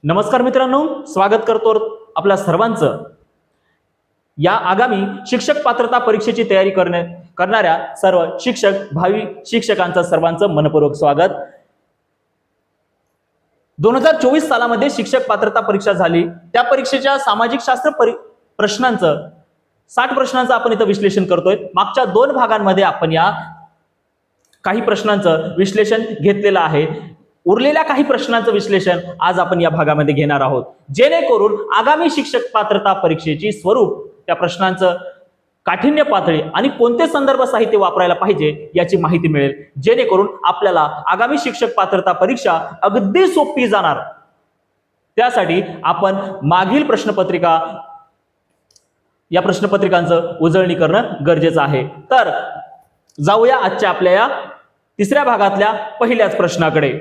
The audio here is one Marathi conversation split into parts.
नमस्कार मित्रांनो, स्वागत करतो आपल्या सर्वांचं या आगामी शिक्षक पात्रता परीक्षेची तयारी करणाऱ्या सर्व शिक्षक भावी शिक्षकांचं सर्वांचं मनपूर्वक स्वागत। 2024 सालामध्ये शिक्षक पात्रता परीक्षा झाली। त्या परीक्षेच्या सामाजिक शास्त्र प्रश्नांचं 60 प्रश्नांचं आपण इथं विश्लेषण करतोय। मागच्या 2 भागांमध्ये आपण या काही प्रश्नांचं विश्लेषण घेतलेलं आहे। उरलेल्या काही प्रश्नांचं विश्लेषण आज आपण या भागामध्ये घेणार आहोत, जेणेकरून आगामी शिक्षक पात्रता परीक्षेची स्वरूप, त्या प्रश्नांचं काठिण्य पातळी आणि कोणते संदर्भ साहित्य वापरायला पाहिजे याची माहिती मिळेल, जेणेकरून आपल्याला आगामी शिक्षक पात्रता परीक्षा अगदी सोपी जाणार। त्यासाठी आपण मागील प्रश्नपत्रिका या प्रश्नपत्रिकांचं उजळणी करणं गरजेचं आहे। तर जाऊया आजच्या आपल्या या तिसऱ्या भागातल्या पहिल्याच प्रश्नाकडे।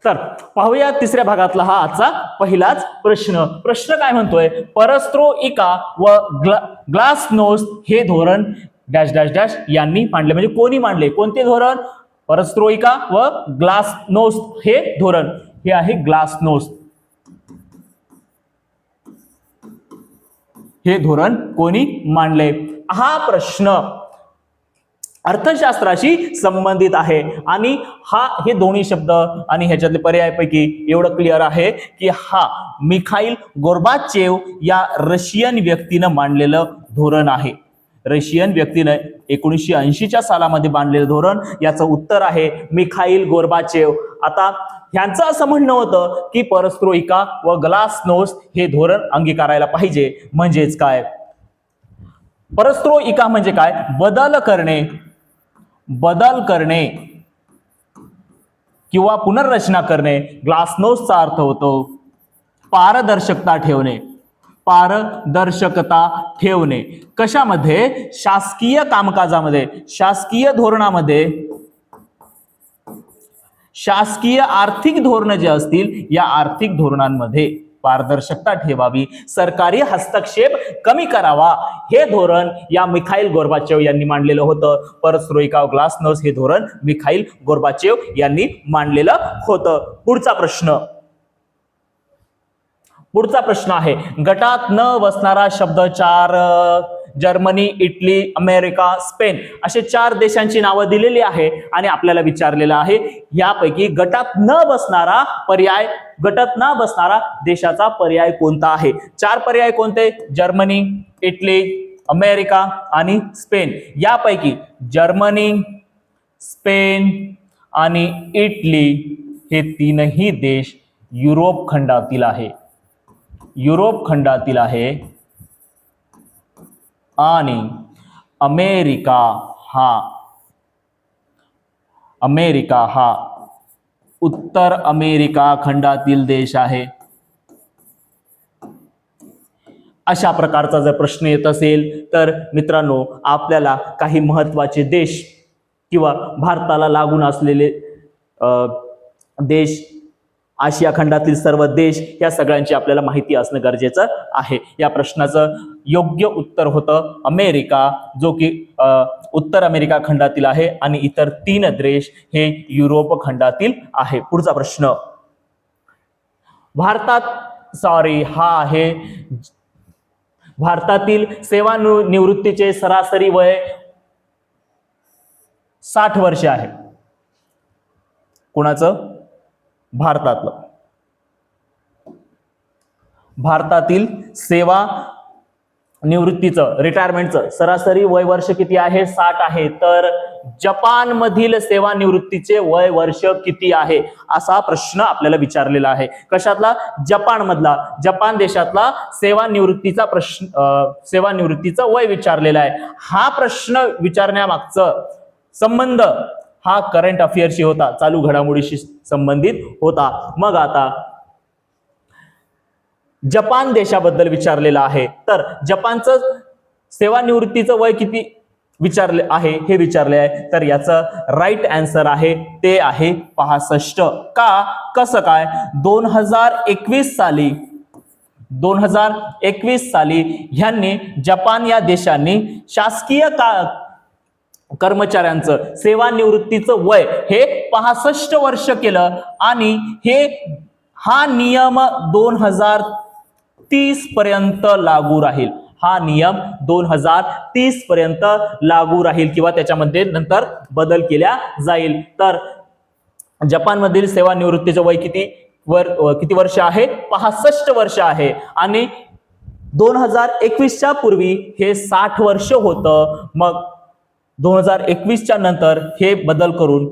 तर पाहूया तिसऱ्या भागातला हा आजचा पहिलाच प्रश्न। प्रश्न काय म्हणतोय, परस्त्रोइका व ग्लासनोस्ट हे धोरण डॅश डॅश डॅश यांनी मांडले। म्हणजे कोणी मांडले, कोणते धोरण? परस्त्रोइका व ग्लासनोस्ट हे धोरण, हे आहे ग्लासनोस्ट हे धोरण कोणी मांडले? हा प्रश्न अर्थशास्त्राशी संबंधित आहे आणि हे दोन्ही शब्द आणि ह्याच्यातले पर्यायपैकी एवढं क्लिअर आहे की हा मिखाईल गोर्बाचेव या रशियन व्यक्तीनं मांडलेलं धोरण आहे। रशियन व्यक्तीने 1980च्या सालामध्ये मांडलेलं धोरण, याचं उत्तर आहे मिखाईल गोर्बाचेव। आता ह्यांचं असं म्हणणं होतं की परस्त्रोइका व ग्लासनोस्ट हे धोरण अंगीकारायला पाहिजे। म्हणजेच काय, परस्त्रोइका म्हणजे काय? बदल करणे किंवा पुनर्रचना करणे। ग्लासनोस्टचा अर्थ होतो पारदर्शकता ठेवणे। कशामध्ये? शासकीय कामकाजामध्ये, शासकीय धोरणामध्ये, शासकीय आर्थिक धोरण जे असतील या आर्थिक धोरणांमध्ये पारदर्शकता ठेवावी, सरकारी हस्तक्षेप कमी करावा, हे धोरण या मिखाईल गोर्बाचेव यांनी मांडलेलं होतं। परस्त्रोइका व ग्लासनोस्ट हे धोरण मिखाईल गोर्बाचेव यांनी मांडलेलं होतं। पुढचा प्रश्न आहे, गटात न बसणारा शब्द 4 जर्मनी, इटली, अमेरिका, स्पेन असे 4 देशांची नावं दिलेली आहे आणि आपल्याला विचारलेलं आहे यापैकी गटात न बसणारा देशाचा पर्याय कोणता आहे? 4 पर्याय कोणते? जर्मनी, इटली, अमेरिका आणि स्पेन। यापैकी जर्मनी, स्पेन आणि इटली हे 3ही देश युरोप खंडातील आहे आणि अमेरिका हा उत्तर अमेरिका खंडातील देश आहे। अशा प्रकारचा जर प्रश्न येत असेल तर मित्रांनो, आपल्याला काही महत्त्वाचे देश किंवा भारताला लागून असलेले देश, आशिया खंडातील सर्व देश, या सगळ्यांची आपल्याला माहिती असणं गरजेचं आहे। या प्रश्नाचं योग्य उत्तर होतं अमेरिका, जो की उत्तर अमेरिका खंडातील आहे आणि इतर 3 देश हे युरोप खंडातील आहे। पुढचा प्रश्न, भारतातील सेवानिवृत्तीचे सरासरी वय 60 वर्षे आहे। कोणाचं? भारतातील सेवा निवृत्तीचं, रिटायरमेंटचं सरासरी वय वर्ष किती आहे? 60 आहे। तर जपान मधील सेवानिवृत्तीचे वय वर्ष किती आहे असा प्रश्न आपल्याला विचारलेला आहे। कशातला? जपान मधला, जपान देशातला सेवानिवृत्तीचं वय विचारलेला आहे। हा प्रश्न विचारण्यामागचं संबंध हा करंट अफेअरशी होता, चालू घडामोडीशी संबंधित होता। मग आता जपान देशाबद्दल विचारलेलं आहे, तर जपानचं सेवानिवृत्तीचं वय किती विचारले आहे हे विचारले आहे। तर याचं राईट आन्सर आहे ते आहे 65। का? कसं काय? 2021 साली ह्यांनी, जपान या देशांनी शासकीय कर्मचाऱ्यांचं सेवानिवृत्तीचं वय हे 65 वर्ष केलं आणि हा नियम 2030 पर्यंत लागू राहील. हा नियम 2030 पर्यंत लागू राहील किंवा त्याच्यामध्ये नंतर बदल केल्या जाईल. तर जपानमधील सेवानिवृत्तीचं वय किती वर्ष आहे? 65 वर्ष आहे. आणि 2021च्या पूर्वी हे 60 वर्ष होतं. मग 2021च्या नंतर हे बदल करून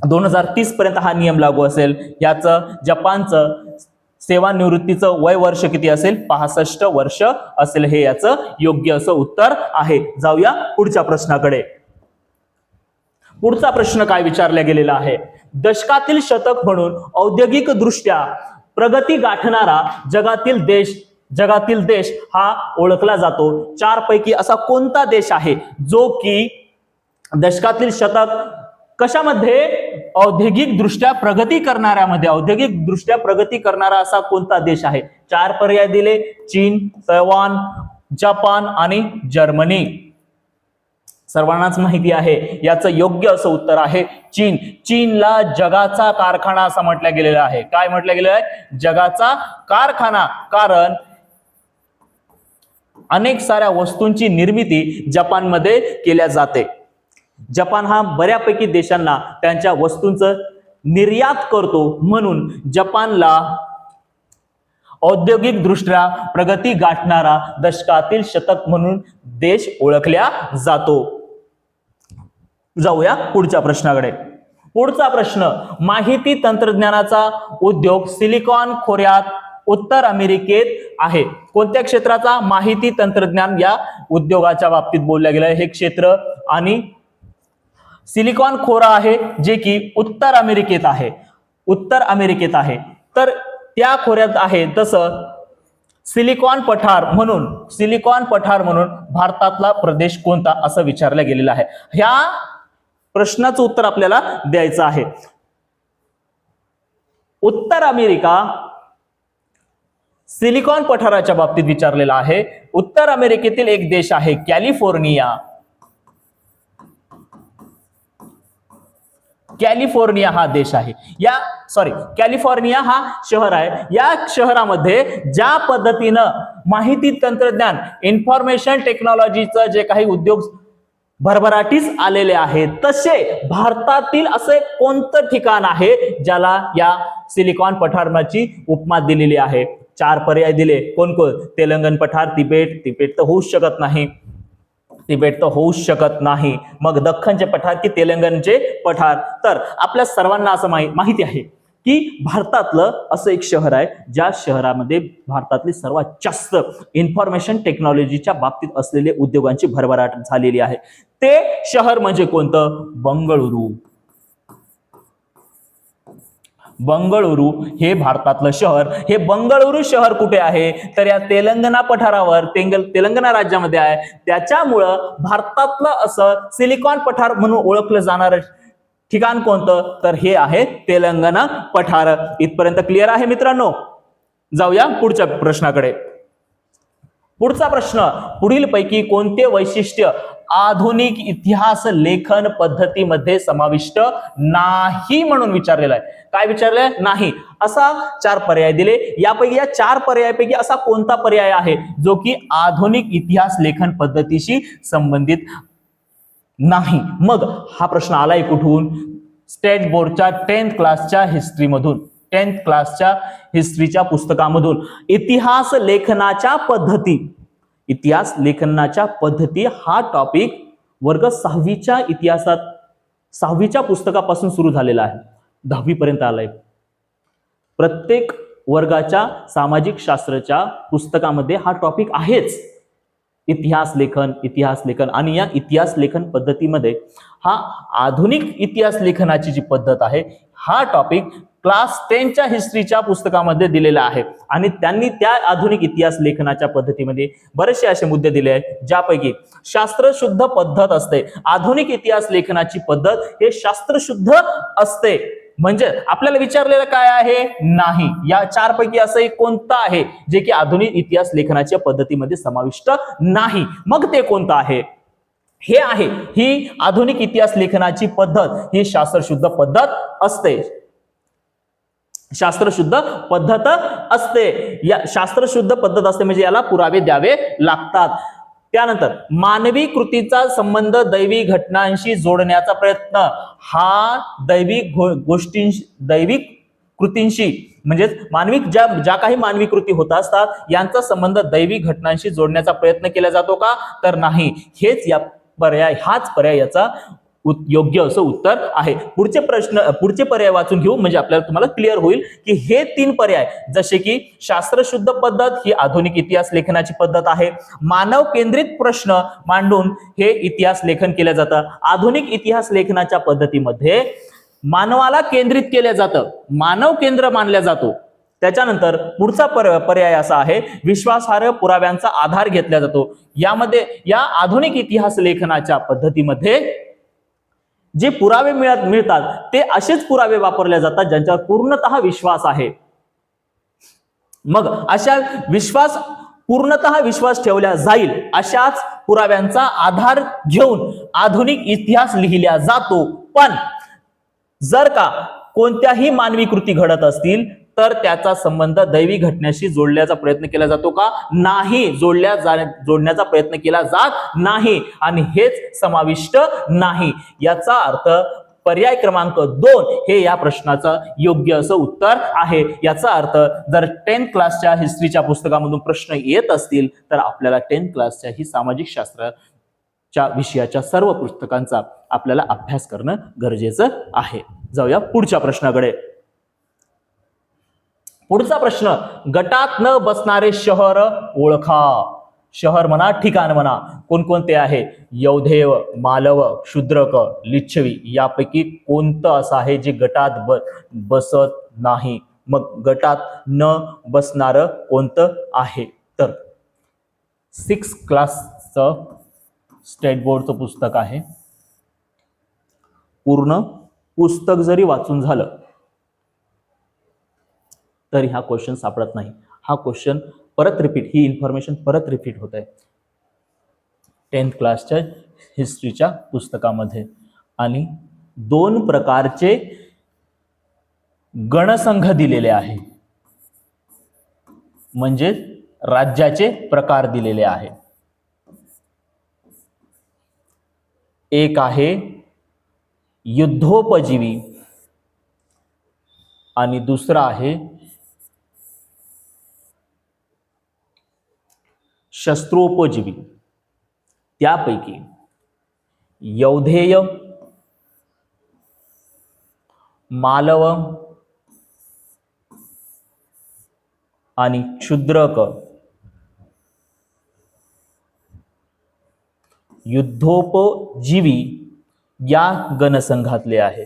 2030 पर्यंत हा नियम लागू असेल. याचं जपानचं सेवानिवृत्तीचं वय वर्ष किती असेल? 65 वर्ष असेल. हे याचं योग्य असं उत्तर आहे. जाऊया पुढच्या प्रश्नाकडे. पुढचा प्रश्न काय विचारला गेलेला आहे? दशकातील शतक म्हणून औद्योगिक दृष्ट्या प्रगती गाठणारा जगातील देश हा ओळखला जातो. चार पैकी असा कोणता देश आहे जो की दशकातील शतक कशामध्ये? औद्योगिक दृष्ट्या प्रगती करणारा असा कोणता देश आहे? चार पर्याय दिले: चीन, तैवान, जपान आणि जर्मनी. सर्वांनाच माहिती आहे याचं योग्य असं उत्तर आहे चीन. चीनला जगाचा कारखाना असं म्हटलं गेलेलं आहे. काय म्हटलं गेलेलं आहे? जगाचा कारखाना. कारण अनेक साऱ्या वस्तूंची निर्मिती जपानमध्ये केल्या जाते. जपान हा बऱ्यापैकी देशांना त्यांच्या वस्तूंचं निर्यात करतो. म्हणून जपानला औद्योगिक दृष्ट्या प्रगती गाठणारा दशकातील शतक म्हणून देश ओळखला जातो. जाऊया पुढच्या प्रश्नाकडे. पुढचा प्रश्न: माहिती तंत्रज्ञानाचा उद्योग सिलिकॉन खोऱ्यात उत्तर अमेरिकेत आहे. कोणत्या क्षेत्राचा? माहिती तंत्रज्ञान या उद्योगाच्या बाबतीत बोलल्या गेलं हे क्षेत्र. आणि सिलिकॉन खोरा आहे जे की उत्तर अमेरिकेत आहे. तर त्या खोऱ्यात आहे. तसं सिलिकॉन पठार म्हणून भारतातला प्रदेश कोणता असं विचारलं गेलेलं आहे. ह्या प्रश्नाचं उत्तर आपल्याला द्यायचं आहे. उत्तर अमेरिका सिलिकॉन पठाराच्या बाबतीत विचारलेला आहे. उत्तर अमेरिकेतील एक देश आहे कॅलिफोर्निया. कॅलिफोर्निया हा देश आहे. कॅलिफोर्निया हा शहर आहे. या शहरामध्ये ज्या पद्धतीनं माहिती तंत्रज्ञान इन्फॉर्मेशन टेक्नॉलॉजीचं जे काही उद्योग भरभराटीस आलेले आहेत, तसे भारतातील असे कोणतं ठिकाण आहे ज्याला या सिलिकॉन पठाराची उपमा दिलेली आहे? चार पर्याय दिले. कोण? तेलंगण पठार, तिबेट तर होऊच शकत नाही. मग दख्खनचे पठार की तेलंगणचे पठार? तर आपल्या सर्वांना असं माहिती आहे की भारतातलं असं एक शहर आहे ज्या शहरामध्ये भारतातली सर्वात जास्त इन्फॉर्मेशन टेक्नॉलॉजीच्या बाबतीत असलेले उद्योगांची भरभराट झालेली आहे. ते शहर म्हणजे कोणतं? बंगळुरू हे भारतातलं शहर. हे बंगळुरू शहर कुठे आहे? तर या तेलंगणा पठारावर, तेलंगणा राज्यामध्ये आहे. त्याच्यामुळं भारतातलं असं सिलिकॉन पठार म्हणून ओळखलं जाणारं ठिकाण कोणतं? तर हे आहे तेलंगणा पठार. इथपर्यंत क्लिअर आहे मित्रांनो? जाऊया पुढच्या प्रश्नाकडे. पुढचा प्रश्न: पुढील पैकी कोणते वैशिष्ट्य आधुनिक इतिहास लेखन पद्धतीमध्ये समाविष्ट नाही म्हणून विचारलेला आहे? काय विचारलंय? नाही. असा चार पर्याय दिले. यापैकी या चार पर्यायापैकी असा कोणता पर्याय आहे जो की आधुनिक इतिहास लेखन पद्धतीशी संबंधित नाही? मग हा प्रश्न आलाय कुठून? स्टेट बोर्डच्या 10th क्लासच्या हिस्ट्रीच्या पुस्तकामधून. इतिहास लेखनाच्या पद्धती हा टॉपिक वर्ग 6वीच्या पुस्तकापासून सुरू झालेला आहे. 10वी पर्यंत आलाय. प्रत्येक वर्गाच्या सामाजिक शास्त्राच्या पुस्तकामध्ये हा टॉपिक आहेच. इतिहास लेखन आणि या इतिहास लेखन पद्धतीमध्ये हा आधुनिक इतिहास लेखनाची जी पद्धत आहे हा टॉपिक क्लास 10च्या हिस्ट्रीच्या पुस्तकामध्ये दिलेला आहे. आणि त्यांनी त्या आधुनिक इतिहास लेखनाच्या पद्धतीमध्ये बरेचसे असे मुद्दे दिले आहेत ज्यापैकी शास्त्रशुद्ध पद्धत असते. आधुनिक इतिहास लेखनाची पद्धत हे शास्त्रशुद्ध असते. म्हणजे आपल्याला विचारलेलं काय आहे? नाही. या चार पैकी असं एक कोणतं आहे जे की आधुनिक इतिहास लेखनाच्या पद्धतीमध्ये समाविष्ट नाही? मग ते कोणतं आहे? हे आहे ही आधुनिक इतिहास लेखनाची पद्धत ही शास्त्रशुद्ध पद्धत असते. शास्त्रशुद्ध पद्धत असते. या शास्त्रशुद्ध पद्धत असते म्हणजे याला पुरावे द्यावे लागतात. त्यानंतर मानवी कृतीचा संबंध दैवी घटनांशी जोडण्याचा प्रयत्न हा दैविक कृतींशी म्हणजेच मानवी ज्या काही मानवी कृती होत असतात यांचा संबंध दैवी घटनांशी जोडण्याचा प्रयत्न केला जातो का, तर नाही. हाच पर्याय याचा योग्य असं उत्तर आहे. पुढचे पर्याय वाचून घेऊ म्हणजे आपल्याला तुम्हाला क्लिअर होईल की हे 3 पर्याय जसे की शास्त्रशुद्ध पद्धत ही आधुनिक इतिहास लेखनाची पद्धत आहे. मानव केंद्रित प्रश्न मांडून हे इतिहास लेखन केलं जातं. आधुनिक इतिहास लेखनाच्या पद्धतीमध्ये मानवाला केंद्रित केलं जातं, मानव केंद्र मानला जातो. त्याच्यानंतर पुढचा पर्याय असा आहे विश्वासार्ह पुराव्यांचा आधार घेतला जातो. यामध्ये या आधुनिक इतिहास लेखनाच्या पद्धतीमध्ये जे पुरावे मिळतात ते असेच पुरावे वापरले जातात ज्यांच्यावर पूर्णतः विश्वास आहे. मग अशा पूर्णतः विश्वास ठेवला जाईल अशाच पुराव्यांचा आधार घेऊन आधुनिक इतिहास लिहिला जातो. पण जर का कोणत्याही मानवी कृती घडत असतील तर त्याचा संबंध दैवी घटनेशी जोडण्याचा प्रयत्न केला जातो का, नाही. जोडण्याचा प्रयत्न केला जात नाही आणि हेच समाविष्ट नाही. याचा अर्थ पर्याय क्रमांक 2 हे या प्रश्नाचं योग्य असं उत्तर आहे. याचा अर्थ जर 10th क्लासच्या हिस्ट्रीच्या पुस्तकामधून प्रश्न येत असतील तर आपल्याला 10th क्लासच्या ही सामाजिक शास्त्राच्या विषयाच्या सर्व पुस्तकांचा आपल्याला अभ्यास करणं गरजेचं आहे. जाऊया पुढच्या प्रश्नाकडे. पुढचा प्रश्न, गटात न बसणारे शहर ओळखा. शहर म्हणा, ठिकाण म्हणा, कोणकोणते आहे? यौधेय, मालव, शूद्रक, लिच्छवी यापैकी कोणतं असं आहे जे गटात बसत नाही? मग गटात न बसणार कोणतं आहे? तर 6th क्लासचं स्टेट बोर्डचं पुस्तक आहे. पूर्ण पुस्तक जरी वाचून झालं तरी हा क्वेश्चन सापडत नाही. हा क्वेश्चन परत रिपीट, ही इन्फॉर्मेशन परत रिपीट होत आहे 10th क्लासच्या हिस्ट्रीच्या पुस्तकामध्ये. आणि 2 प्रकारचे गणसंघ दिलेले आहे म्हणजे राज्याचे प्रकार दिलेले आहे. एक आहे युद्धोपजीवी आणि दुसरा आहे शस्त्रोपजीवी. त्यापैकी यौधेय, मालव आणि क्षुद्रक युद्धोपजीवी या गणसंघातले आहे.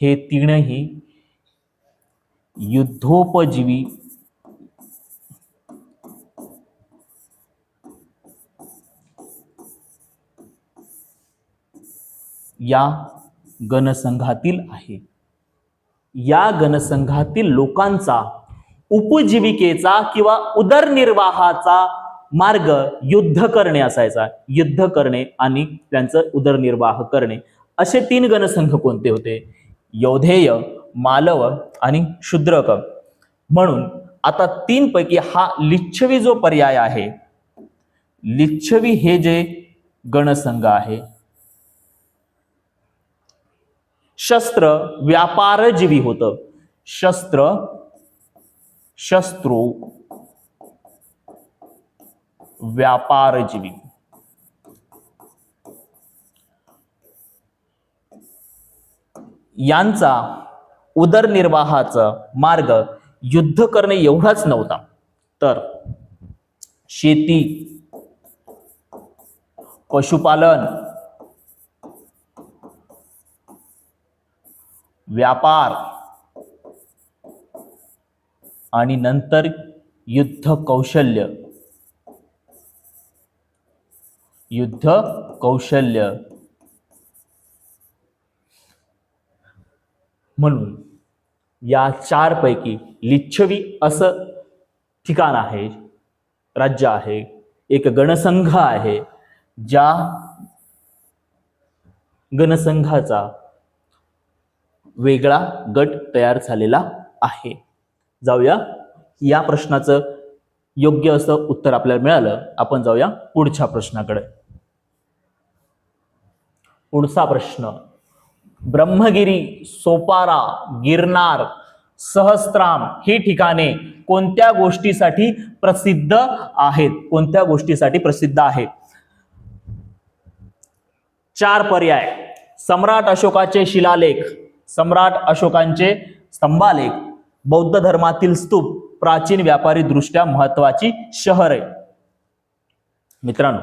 हे तीनही युद्धोपजीवी या गणसंघातील आहे. या गणसंघातील लोकांचा उपजीविकेचा किंवा उदरनिर्वाहाचा मार्ग युद्ध करणे असायचा. युद्ध करणे आणि त्यांचं उदरनिर्वाह करणे. असे 3 गणसंघ कोणते होते? यौधेय, मालव आणि शूद्रक. म्हणून आता 3 पैकी हा लिच्छवी जो पर्याय आहे, लिच्छवी हे जे गणसंघ आहे शस्त्र व्यापारजीवी होतं. शस्त्रो व्यापारजीवी. यांचा उदरनिर्वाहाचा मार्ग युद्ध करणे एवढाच नव्हता तर शेती, पशुपालन, व्यापार आणि नंतर युद्ध कौशल्य. म्हणून या 4 पैकी लिच्छवी असं ठिकाण आहे, राज्य आहे, एक गणसंघ आहे ज्या गणसंघाचा वेगळा गट तयार झालेला आहे. जाऊया या प्रश्नाचं योग्य असं उत्तर आपल्याला मिळालं. आपण जाऊया पुढच्या प्रश्नाकडे. पुढचा प्रश्न, ब्रह्मगिरी, सोपारा, गिरनार, सहस्त्राम ही ठिकाणे कोणत्या गोष्टीसाठी प्रसिद्ध आहेत? कोणत्या गोष्टीसाठी प्रसिद्ध आहेत? 4 पर्याय. सम्राट अशोकाचे शिलालेख, सम्राट अशोकांचे स्तंभालेख, बौद्ध धर्मातील स्तूप, प्राचीन व्यापारी दृष्ट्या महत्वाची शहरे. मित्रांनो,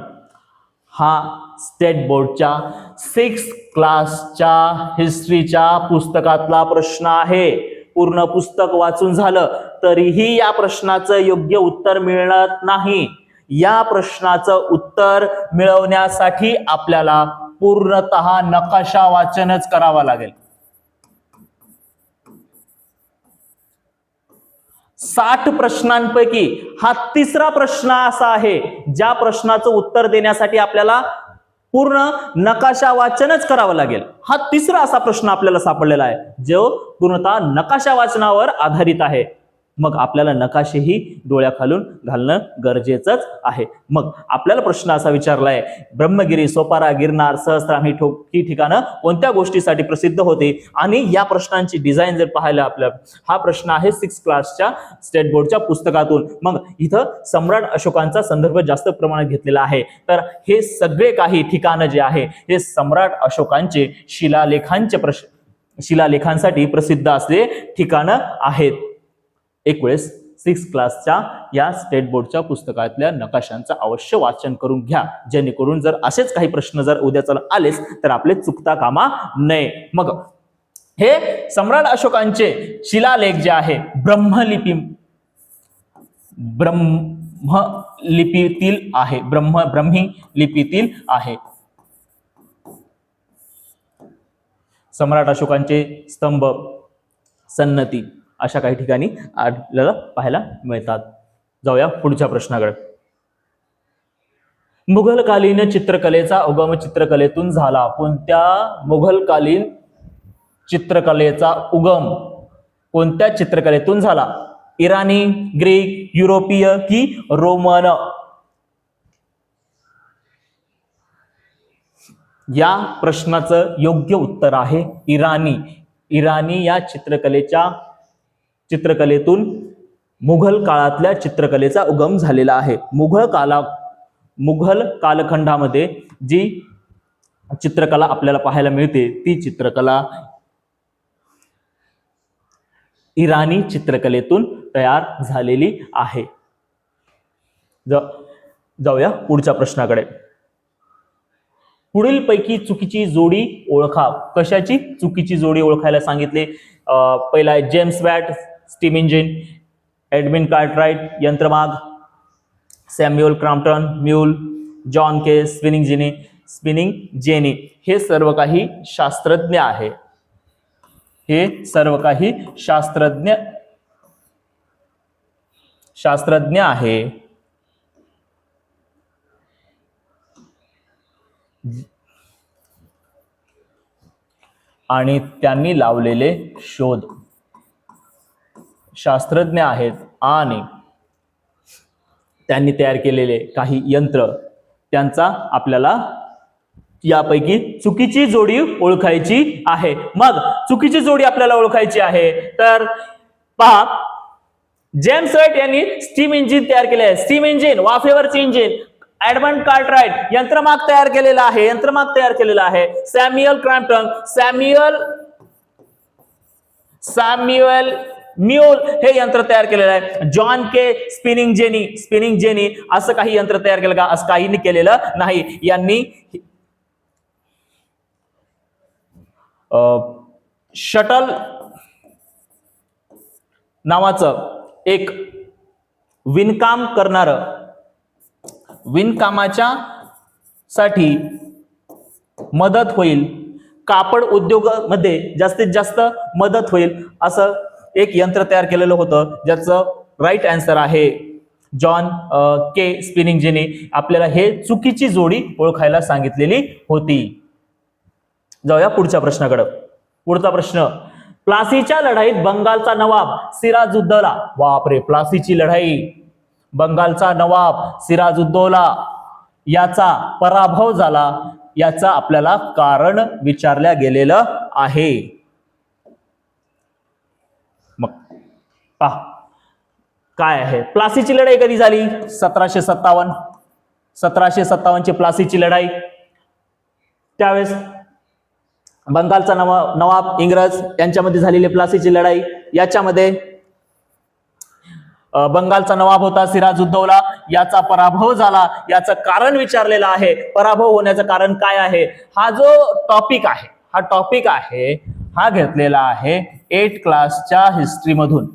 हा स्टेट बोर्डच्या 6th क्लासच्या हिस्ट्रीच्या पुस्तकातला प्रश्न आहे. पूर्ण पुस्तक वाचून झालं तरीही या प्रश्नाचं योग्य उत्तर मिळत नाही. या प्रश्नाचं उत्तर मिळवण्यासाठी आपल्याला पूर्णतः नकाशा वाचनच करावा लागेल. 60 प्रश्नांपैकी हा 3रा प्रश्न असा आहे ज्या प्रश्नाचं उत्तर देण्यासाठी आपल्याला पूर्ण नकाशा वाचनच करावं लागेल. हा 3रा असा प्रश्न आपल्याला सापडलेला आहे जो पूर्णतः नकाशा वाचनावर आधारित आहे. मग आपल्याला नकाशेही डोळ्याखालून घालणं गरजेचंच आहे. मग आपल्याला प्रश्न असा विचारलाय, ब्रह्मगिरी, सोपारा, गिरनार, सहस्त्राम ही ठिकाणं कोणत्या गोष्टीसाठी प्रसिद्ध होते? आणि या प्रश्नांची डिझाईन जर पाहायला आपल्याला, हा प्रश्न आहे 6th क्लासच्या स्टेट बोर्डच्या पुस्तकातून. मग इथं सम्राट अशोकांचा संदर्भ जास्त प्रमाणात घेतलेला आहे. तर हे सगळे काही ठिकाणं जे आहे हे सम्राट अशोकांचे शिलालेखांसाठी प्रसिद्ध असले ठिकाणं आहेत. एक वेळेस 6th क्लासच्या या स्टेट बोर्डच्या पुस्तकातल्या नकाशांचं अवश्य वाचन करून घ्या, जेणेकरून जर असेच काही प्रश्न जर उद्या आलेच तर आपले चुकता कामा नये. मग हे सम्राट अशोकांचे शिलालेख जे आहे ब्रह्मलिपीतील आहे. ब्राह्मी लिपीतील आहे. सम्राट अशोकांचे स्तंभ, सन्नती अशा काही ठिकाणी आपल्याला पाहायला मिळतात. जाऊया पुढच्या प्रश्नाकडे. मुघलकालीन चित्रकलेचा उगम चित्रकलेतून झाला. कोणत्या मुघलकालीन चित्रकलेचा उगम कोणत्या चित्रकलेतून झाला? इराणी, ग्रीक, युरोपीय की रोमन? या प्रश्नाचं योग्य उत्तर आहे इराणी. इराणी या चित्रकलेतून मुघल काळातल्या चित्रकलेचा उगम झालेला आहे. मुघल कालखंडामध्ये जी चित्रकला आपल्याला पाहायला मिळते ती चित्रकला इराणी चित्रकलेतून तयार झालेली आहे. जाऊया पुढच्या प्रश्नाकडे. पुढील पैकी चुकीची जोडी ओळखा. कशाची चुकीची जोडी ओळखायला सांगितले? पहिला आहे James watt, steam engine, Edwin Cartwright, यंत्रमाग, सॅम्युअल क्रॉम्प्टन, म्यूल, जॉन के, स्पिनिंग जेनी. हे सर्व काही शास्त्रज्ञ आहे. हे सर्व काही शास्त्रज्ञ आहे. आणि त्यांनी लावलेले शोध शास्त्रज्ञ आहेत आणि त्यांनी तयार केलेले काही यंत्र त्यांचा आपल्याला यापैकी चुकीची जोडी ओळखायची आहे. मग चुकीची जोडी आपल्याला ओळखायची आहे तर पहा, जेम्स वॅट यांनी स्टीम इंजिन तयार केले आहे. स्टीम इंजिन वाफेवरचे इंजिन. एडमंड कार्टराइट यंत्रमाग तयार केलेला आहे. सॅम्युअल क्रॉम्प्टन, सॅम्युअल म्यूल हे यंत्र तयार केलेलं आहे. जॉन के स्पिनिंग जेनी असं काही यंत्र तयार केलं का? असं काही केलेलं नाही. यांनी शटल नावाचं एक विणकाम करणारं, विणकामाच्या साठी मदत होईल, कापड उद्योगामध्ये जास्तीत जास्त मदत होईल असं एक यंत्र तयार केलेलं होतं, ज्याचं राईट आन्सर आहे जॉन के स्पिनिंग जेनी. आपल्याला हे चुकीची जोडी ओळखायला सांगितलेली होती. जाऊया पुढच्या प्रश्नाकडे. पुढचा प्रश्न, प्लासीच्या लढाईत बंगालचा नवाब सिराजुद्दौला, बापरे, प्लासीची लढाई, बंगालचा नवाब सिराजुद्दौला याचा पराभव झाला, याचं आपल्याला कारण विचारल्या गेलेलं आहे. मग पहा काय आहे. प्लासीची लढाई कधी झाली? 1757. 1757 ची प्लासीची लढाई. त्यावेळेस बंगालचा नवाब इंग्रज यांच्यामध्ये झालेली प्लासीची लढाई. याच्यामध्ये बंगालचा नवाब होता सिराजुद्दौला, याचा पराभव झाला. याचं कारण विचारलेलं आहे. पराभव होण्याचं कारण काय आहे? हा जो टॉपिक आहे हा घेतलेला आहे 8 क्लासच्या हिस्ट्रीमधून.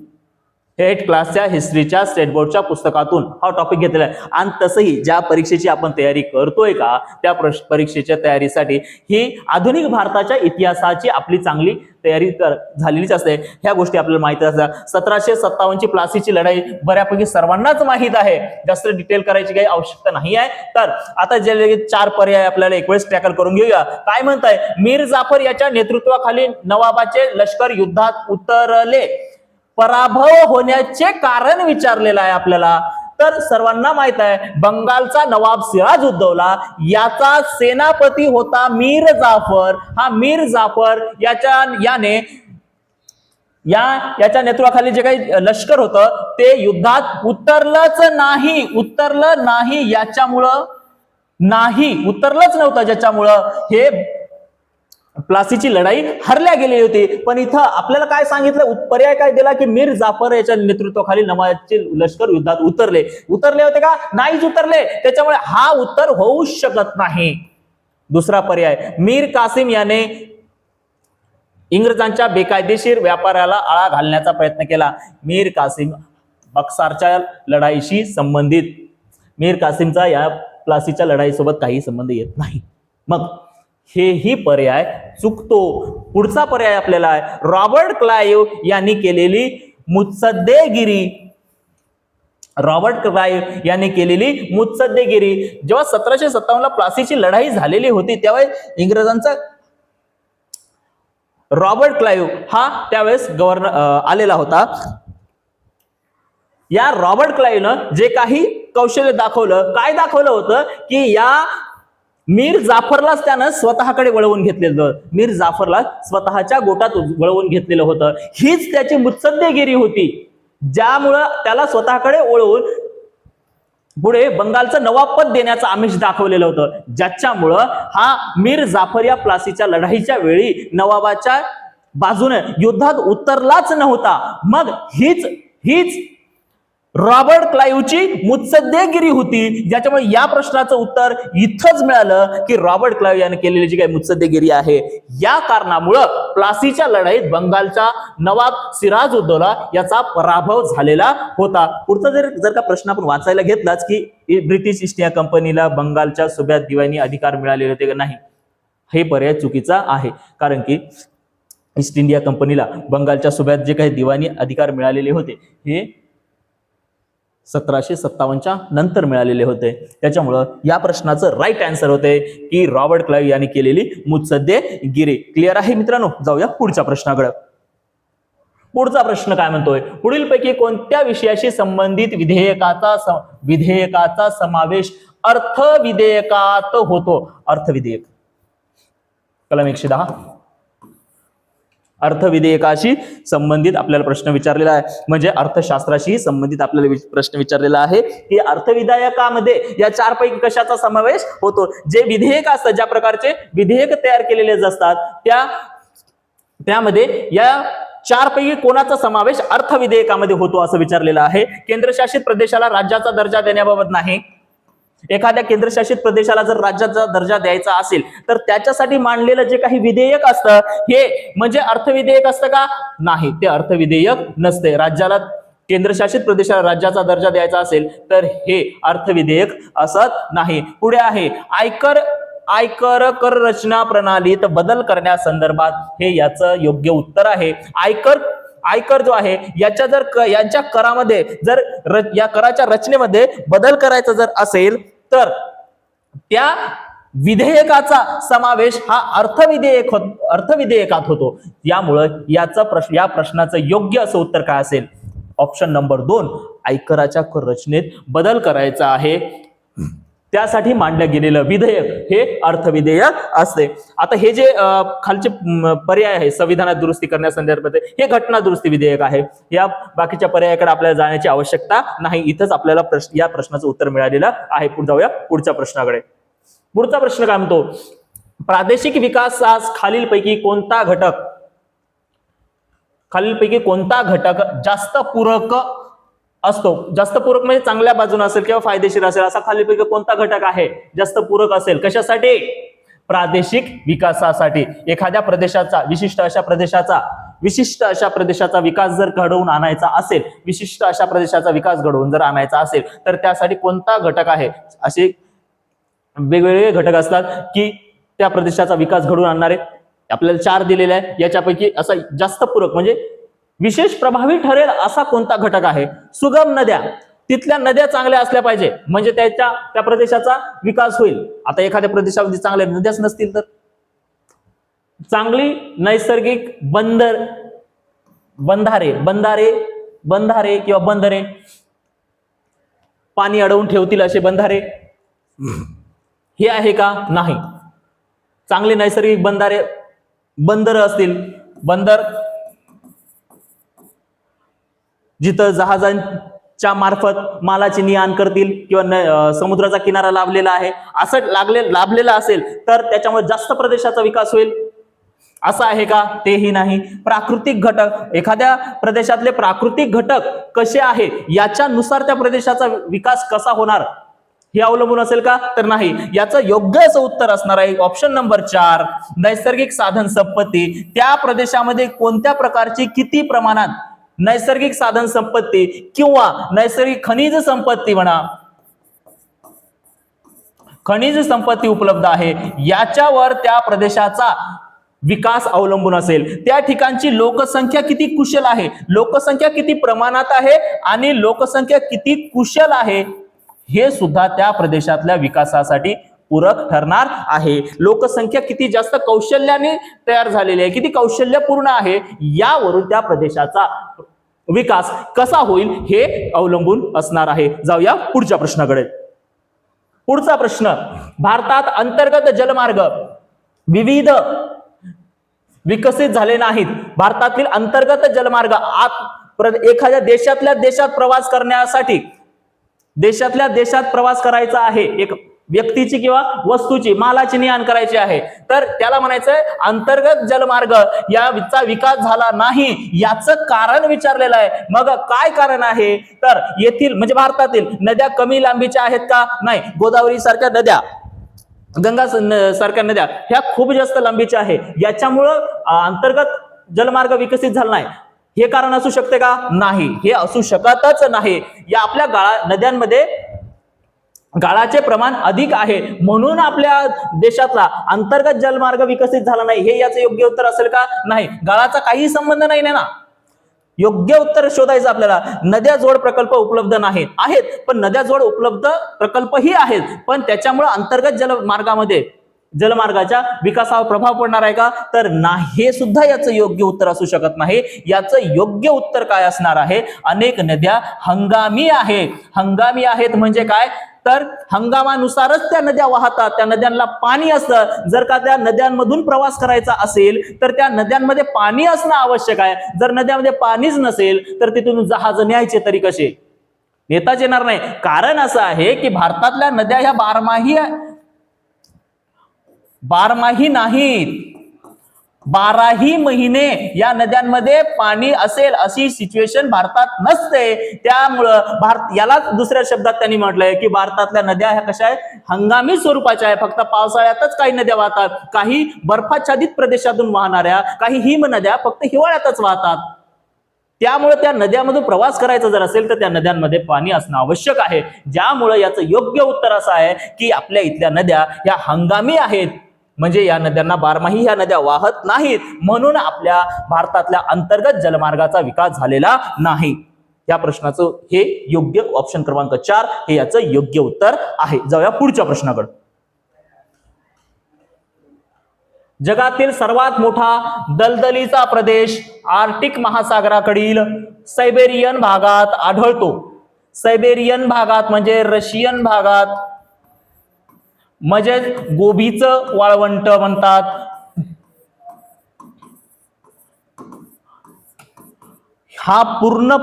8 क्लासच्या हिस्ट्रीच्या स्टेट बोर्डच्या पुस्तकातून हा टॉपिक घेतलेला आहे. आणि तसंही ज्या परीक्षेची आपण तयारी करतोय का, त्या परीक्षेच्या तयारीसाठी ही आधुनिक भारताच्या इतिहासाची आपली चांगली तयारी झालेलीच असते. ह्या गोष्टी आपल्याला माहिती असतात. 1757 ची प्लासीची लढाई बऱ्यापैकी सर्वांनाच माहित आहे, जास्त डिटेल करायची काही आवश्यकता नाही आहे. तर आता जे 4 पर्याय आपल्याला एक वेळेस टॅकल करून घेऊया. काय म्हणताय? मीर जाफर याच्या नेतृत्वाखाली नवाबाचे लष्कर युद्धात उतरले, पराभव होण्याचे कारण विचारलेलं आहे आपल्याला. तर सर्वांना माहित आहे बंगालचा नवाब सिराजुद्दौला याचा सेनापती होता मीर जाफर. हा मीर जाफर याच्या नेतृत्वाखाली जे काही लष्कर होतं ते युद्धात उतरलं नाही. याच्यामुळं उतरलंच नव्हतं, ज्याच्यामुळं हे प्लासीची लढाई हरल्या गेली होती. पण इथं आपल्याला काय सांगितलं, पर्याय काय दिला की मीर जाफर याच्या नेतृत्वाखाली नवाबाचे लष्कर युद्धात उतरले होते का? नाहीच उतरले. त्याच्यामुळे हा उत्तर होऊ शकत नाही. दुसरा पर्याय, मीर कासिम याने इंग्रजांच्या बेकायदेशीर व्यापाराला आळा घालण्याचा प्रयत्न केला. मीर कासिम बक्सारच्या लढाईशी संबंधित, मीर कासिमचा या प्लासीच्या लढाईसोबत काही संबंध येत नाही. मग हेही पर्याय चुकतो. पुढचा पर्याय आपल्याला आहे रॉबर्ट क्लाइव्ह यांनी केलेली मुत्सद्देगिरी. जेव्हा 1757 ला प्लासीची लढाई झालेली होती त्यावेळेस इंग्रजांचा रॉबर्ट क्लाइव्ह हा त्यावेळेस गव्हर्नर आलेला होता. या रॉबर्ट क्लाइव्हनं जे काही कौशल्य दाखवलं, काय दाखवलं होतं की या मीर जाफरलाच त्यानं स्वतःकडे वळवून घेतलेलं, मीर जाफरला स्वतःच्या गोटात वळवून घेतलेलं होतं. हीच त्याची मुत्सद्देगिरी होती, ज्यामुळं त्याला स्वतःकडे वळवून पुढे बंगालचं नवाबपद देण्याचं आमिष दाखवलेलं होतं, ज्याच्यामुळं हा मीर जाफर या प्लासीच्या लढाईच्या वेळी नवाबाच्या बाजूने युद्धात उतरलाच नव्हता. मग हीच रॉबर्ट क्लाइव्हची मुत्सद्देगिरी होती, ज्याच्यामुळे या प्रश्नाचं उत्तर इथंच मिळालं की रॉबर्ट क्लाइव्ह याने केलेली जी काही मुत्सद्देगिरी आहे या कारणामुळं प्लासीच्या लढाईत बंगालचा नवाब सिराजुद्दौला याचा पराभव झालेला होता. पुढचा जर का प्रश्न आपण वाचायला घेतलाच की ब्रिटिश ईस्ट इंडिया कंपनीला बंगालच्या सुब्यात दिवाणी अधिकार मिळालेले होते का नाही, हे पर्याय चुकीचा आहे. कारण की ईस्ट इंडिया कंपनीला बंगालच्या सुब्यात जे काही दिवाणी अधिकार मिळालेले होते हे 1757च्या नंतर मिळालेले होते. त्याच्यामुळं या प्रश्नाचं राईट आन्सर होते की रॉबर्ट क्लाइव्ह यांनी केलेली मुत्सद्देगिरी. क्लिअर आहे मित्रांनो? जाऊया पुढच्या प्रश्नाकडे. पुढचा प्रश्न काय म्हणतोय, पुढीलपैकी कोणत्या विषयाशी संबंधित विधेयकाचा समावेश अर्थविधेयकात होतो? अर्थविधेयक, कलम 110 अर्थविधेयकाशी संबंधित आपल्याला प्रश्न विचारलेला आहे. म्हणजे अर्थशास्त्राशी संबंधित आपल्याला प्रश्न विचारलेला आहे की अर्थविधेयकामध्ये या 4 पैकी कशाचा समावेश होतो? जे विधेयक असतात, ज्या प्रकारचे विधेयक तयार केलेले असतात त्यामध्ये या 4 पैकी कोणाचा समावेश अर्थविधेयकामध्ये होतो असं विचारलेलं आहे. केंद्रशासित प्रदेशाला राज्याचा दर्जा देण्याबाबत नाही. एखाद्या केंद्रशासित प्रदेशाला जर राज्याचा दर्जा द्यायचा असेल तर त्याच्यासाठी मांडलेलं जे काही विधेयक असतं हे म्हणजे अर्थविधेयक असतं का? नाही, ते अर्थविधेयक नसते. राज्याला, केंद्रशासित प्रदेशाला राज्याचा दर्जा द्यायचा असेल तर हे अर्थविधेयक असत नाही. पुढे आहे आयकर कर रचना प्रणालीत बदल करण्यासंदर्भात, हे याचं योग्य उत्तर आहे. आयकर जो आहे यांच्या करामध्ये जर या कराच्या रचनेमध्ये बदल करायचा जर असेल तर त्या विधेयकाचा समावेश हा अर्थविधेयकात होतो. यामुळं या प्रश्नाचं योग्य असं उत्तर काय असेल? ऑप्शन नंबर 2, आयकराच्या कर रचनेत बदल करायचा आहे, त्यासाठी मांडलं गेलेलं विधेयक हे अर्थविधेयक असते. आता हे जे खालचे पर्याय आहे संविधानात दुरुस्ती करण्यासंदर्भात, हे घटना दुरुस्ती विधेयक आहे. या बाकीच्या पर्यायाकडे आपल्याला जाण्याची आवश्यकता नाही. इथंच आपल्याला या प्रश्नाचं उत्तर मिळालेलं आहे. पुढे जाऊया पुढच्या प्रश्नाकडे. पुढचा प्रश्न काय म्हणतो? प्रादेशिक विकासास खालीलपैकी कोणता घटक जास्त पूरक असतो? जास्त पूरक म्हणजे चांगल्या बाजूने असेल किंवा फायदेशीर असेल, असा खालीलपैकी कोणता घटक आहे जास्त पूरक असेल? कशासाठी? प्रादेशिक विकासासाठी. एखाद्या प्रदेशाचा, विशिष्ट अशा प्रदेशाचा विकास जर घडवून आणायचा असेल, तर त्यासाठी कोणता घटक आहे? असे वेगवेगळे घटक असतात की त्या प्रदेशाचा विकास घडवून आणणारे. आपल्याला 4 दिलेले आहे. याच्यापैकी असा जास्त पूरक म्हणजे विशेष प्रभावी ठरेल असा कोणता घटक आहे? सुगम नद्या. तिथल्या नद्या चांगल्या असल्या पाहिजे म्हणजे त्या प्रदेशाचा विकास होईल. आता एखाद्या प्रदेशामध्ये चांगल्या नद्याच नसतील तर? चांगली नैसर्गिक बंधारे किंवा बंदरे, पाणी अडवून ठेवतील असे बंधारे, हे आहे का? नाही. चांगले नैसर्गिक बंदर असतील, बंदर जिथं जहाजांच्या मार्फत मालाची ने-आण करतील किंवा समुद्राचा किनारा लाभलेला आहे असं लाभलेला असेल तर त्याच्यामुळे जास्त प्रदेशाचा विकास होईल, असं आहे का? तेही नाही. प्राकृतिक घटक, एखाद्या प्रदेशातले प्राकृतिक घटक कसे आहे याच्यानुसार त्या प्रदेशाचा विकास कसा होणार हे अवलंबून असेल का? तर नाही. याचं योग्य असं उत्तर असणार आहे ऑप्शन नंबर 4, नैसर्गिक साधन संपत्ती. त्या प्रदेशामध्ये कोणत्या प्रकारची किती प्रमाणात नैसर्गिक साधन संपत्ती किंवा नैसर्गिक खनिज संपत्ती उपलब्ध आहे याच्यावर त्या प्रदेशाचा विकास अवलंबून असेल. त्या ठिकाणची लोकसंख्या किती कुशल आहे, लोकसंख्या किती प्रमाणात आहे आणि लोकसंख्या किती कुशल आहे हे सुद्धा त्या प्रदेशातल्या विकासासाठी पूरक ठरणार आहे. लोकसंख्या किती जास्त कौशल्याने तयार झालेली आहे, किती कौशल्यपूर्ण आहे, यावरून त्या प्रदेशाचा विकास कसा होईल हे अवलंबून असणार आहे. जाऊया पुढच्या प्रश्नाकडे. पुढचा प्रश्न, भारतात अंतर्गत जलमार्ग विविध विकसित झाले नाहीत. भारतातील अंतर्गत जलमार्ग एखाद्या देशात प्रवास करायचा आहे, एक व्यक्तीची किंवा वस्तूची, मालाची ने-आण करायची आहे, तर त्याला म्हणायचंय अंतर्गत जलमार्ग याचा विकास झाला नाही. याचं कारण विचारलेलं आहे. मग काय कारण आहे? तर येथील म्हणजे भारतातील नद्या कमी लांबीच्या आहेत का? नाही. गोदावरी सारख्या नद्या, गंगा सारख्या नद्या ह्या खूप जास्त लांबीच्या आहे, याच्यामुळं अंतर्गत जलमार्ग विकसित झाला नाही. हे कारण असू शकते का? नाही, हे असू शकतच नाही. या आपल्या नद्यांमध्ये गाळाचे प्रमाण अधिक आहे म्हणून आपल्या देशातला अंतर्गत जलमार्ग विकसित झाला नाही. हे याचं योग्य उत्तर असेल का? नाही. गाळाचा काही संबंध नाही ना. योग्य उत्तर शोधायचं आपल्याला. नद्या जोड प्रकल्प उपलब्ध नाहीत, आहेत, पण नद्या जोड उपलब्ध प्रकल्पही आहेत, पण त्याच्यामुळे अंतर्गत जलमार्गाच्या विकासावर प्रभाव पडणार आहे का? तर नाही. हे सुद्धा याचं योग्य उत्तर असू शकत नाही. याचं योग्य उत्तर काय असणार आहे? अनेक नद्या हंगामी आहेत. हंगामी आहेत म्हणजे काय? तर हंगामानुसारच त्या नद्या वाहतात, त्या नद्यांना पाणी असतं. जर का त्या नद्यांमधून प्रवास करायचा असेल तर त्या नद्यांमध्ये पाणी असणं आवश्यक आहे. जर नद्यामध्ये पाणीच नसेल तर तिथून जहाज न्यायचे तरी कसे? नेताच येणार नाही. कारण असं आहे की भारतातल्या नद्या ह्या बारमाही नाहीत, 12ही महिने या नद्यांमध्ये पाणी असेल अशी सिच्युएशन भारतात नसते. त्यामुळं यालाच दुसऱ्या शब्दात त्यांनी म्हटलंय की भारतातल्या नद्या ह्या कशा आहे? हंगामी स्वरूपाच्या आहे. फक्त पावसाळ्यातच काही नद्या वाहतात, काही बर्फाच्छादित प्रदेशातून वाहणाऱ्या काही हिम नद्या फक्त हिवाळ्यातच वाहतात. त्यामुळे त्या नद्यामधून प्रवास करायचा जर असेल तर त्या नद्यांमध्ये पाणी असणं आवश्यक आहे. ज्यामुळे याचं योग्य उत्तर असं आहे की आपल्या इथल्या नद्या ह्या हंगामी आहेत, म्हणजे या नद्यांना बारमाही ह्या नद्या वाहत नाहीत, म्हणून आपल्या भारतातल्या अंतर्गत जलमार्गाचा विकास झालेला नाही. या प्रश्नाचं हे योग्य ऑप्शन क्रमांक 4 हे याचं योग्य उत्तर आहे. जाऊया पुढच्या प्रश्नाकडे. जगातील सर्वात मोठा दलदलीचा प्रदेश आर्क्टिक महासागराकडील सायबेरियन भागात आढळतो. सायबेरियन भागात म्हणजे रशियन भागात, म्हणजे गोबीचं वाळवंट म्हणतात. हा पूर्ण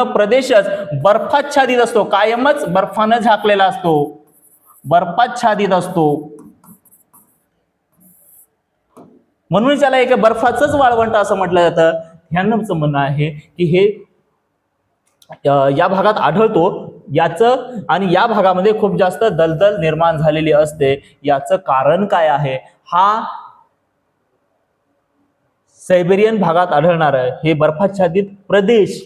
प्रदेशच बर्फाच्छादित असतो, कायमच बर्फानं झाकलेला असतो, बर्फाच्छादित असतो. म्हणून त्याला एक बर्फाचंच वाळवंट असं म्हटलं जातं. ह्यांचं म्हणणं आहे की हे या भागात आढळतो. याचं आणि या भागामध्ये खूप जास्त दलदल निर्माण झालेली असते. याचं कारण काय आहे? हा सायबेरियन भागात आढळणार हे बर्फाच्छादित प्रदेश,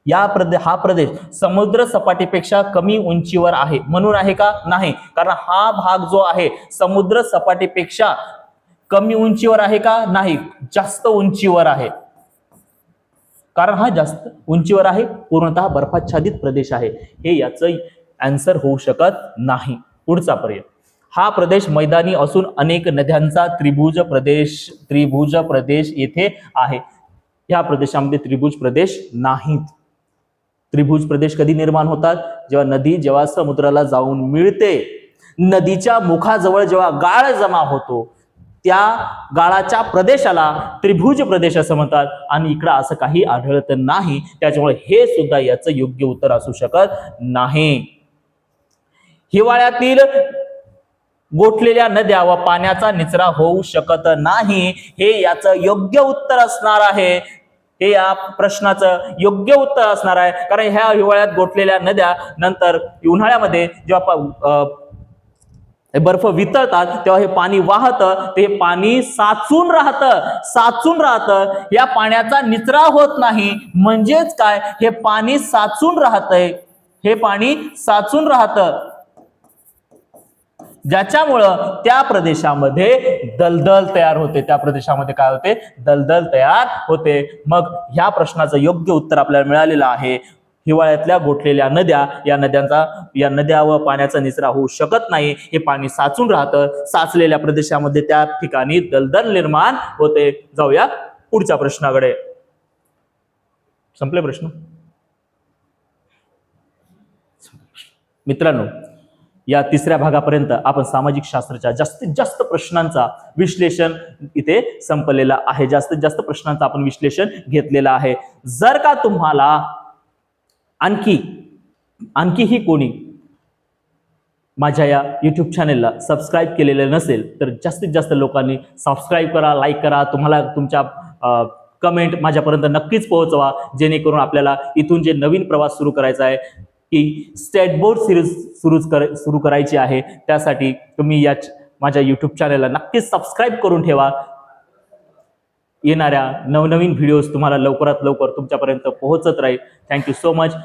हा प्रदेश समुद्र सपाटीपेक्षा कमी उंचीवर आहे. म्हणून आहे का? नाही, कारण हा भाग जो आहे समुद्र सपाटीपेक्षा कमी उंचीवर आहे का? नाही, जास्त उंचीवर आहे. कारण हा जास्त उंचीवर आहे, पूर्णतः बर्फाच्छादित प्रदेश आहे. हे याचं आन्सर होऊ शकत नाही. पुढचा पर्याय, हा प्रदेश मैदानी असून अनेक नद्यांचा त्रिभुज प्रदेश येथे आहे. या प्रदेशामध्ये त्रिभुज प्रदेश नाहीत. त्रिभुज प्रदेश कधी निर्माण होतात? जेव्हा समुद्राला जाऊन मिळते, नदीच्या मुखाजवळ जेव्हा गाळ जमा होतो, त्या गाळाच्या प्रदेशाला त्रिभुज प्रदेश असं म्हणतात. आणि इकडं असं काही आढळत नाही, त्याच्यामुळे हे सुद्धा याचं योग्य उत्तर असू शकत नाही. हिवाळ्यातील गोठलेल्या नद्या व पाण्याचा निचरा होऊ शकत नाही, हे याचं योग्य उत्तर असणार आहे. हे या प्रश्नाचं योग्य उत्तर असणार आहे. कारण ह्या हिवाळ्यात गोठलेल्या नद्या नंतर उन्हाळ्यामध्ये जेव्हा बर्फ वितळतात तेव्हा हे पाणी वाहतं, ते पाणी साचून राहतं. या पाण्याचा निचरा होत नाही. म्हणजेच काय? हे पाणी साचून राहतं, ज्याच्यामुळं त्या प्रदेशामध्ये दलदल तयार होते. त्या प्रदेशामध्ये काय होते? दलदल तयार होते. मग ह्या प्रश्नाचं योग्य उत्तर आपल्याला मिळालेलं आहे. हिवाळ्यातल्या गोठलेल्या नद्या, या नद्या व पाण्याचा निचरा होऊ शकत नाही. हे पाणी साचून राहतं. साचलेल्या प्रदेशामध्ये त्या ठिकाणी दलदल निर्माण होते. जाऊया पुढच्या प्रश्नाकडे. संपले प्रश्न मित्रांनो? या तिसऱ्या भागापर्यंत आपण सामाजिक शास्त्राच्या जास्तीत जास्त प्रश्नांचा विश्लेषण इथे संपलेला आहे. जास्तीत जास्त प्रश्नांचा आपण विश्लेषण घेतलेलं आहे. जर का तुम्हाला आणखीही कोणी माझ्या या युट्यूब चॅनेलला सबस्क्राईब केलेलं नसेल तर जास्तीत जास्त लोकांनी सबस्क्राईब करा, लाईक करा. तुम्हाला तुमच्या कमेंट माझ्यापर्यंत नक्कीच पोहोचवा, जेणेकरून आपल्याला इथून जे नवीन प्रवास सुरू करायचा आहे की स्टेट बोर्ड सिरीज सुरू करायची आहे, त्यासाठी तुम्ही माझ्या युट्यूब चॅनलला नक्कीच सबस्क्राईब करून ठेवा. येणाऱ्या नवनवीन व्हिडिओज तुम्हाला लवकरात लवकर तुमच्यापर्यंत पोहोचत राहील. Thank you so much.